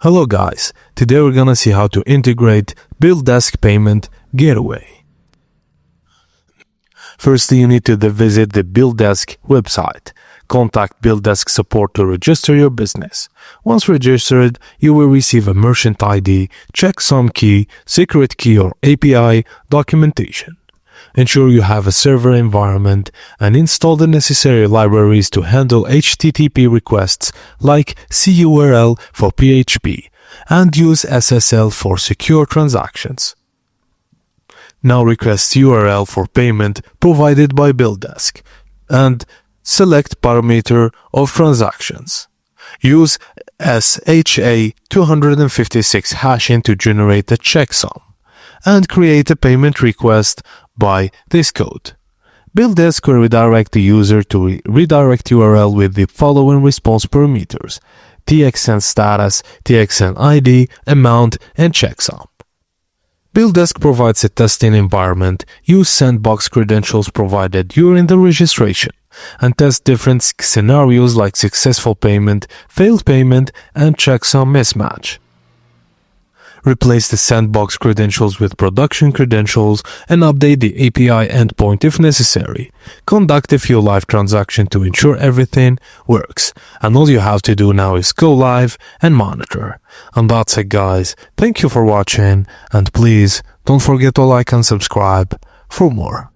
Hello guys, today we're gonna see how to integrate Billdesk payment gateway. Firstly, you need to visit the Billdesk website. Contact Billdesk support to register your business. Once registered, you will receive a merchant ID, checksum key, secret key or API documentation. Ensure you have a server environment and install the necessary libraries to handle HTTP requests like CURL for PHP and use SSL for secure transactions. Now request URL for payment provided by Billdesk and select parameter of transactions. Use SHA-256 hashing to generate a checksum and create a payment request by this code. Billdesk will redirect the user to redirect URL with the following response parameters: TXN status, TXN ID, amount, and checksum. Billdesk provides a testing environment. Use sandbox credentials provided during the registration and test different scenarios like successful payment, failed payment, and checksum mismatch. Replace the sandbox credentials with production credentials and update the API endpoint if necessary. Conduct a few live transactions to ensure everything works. And all you have to do now is go live and monitor. And that's it guys. Thank you for watching and please don't forget to like and subscribe for more.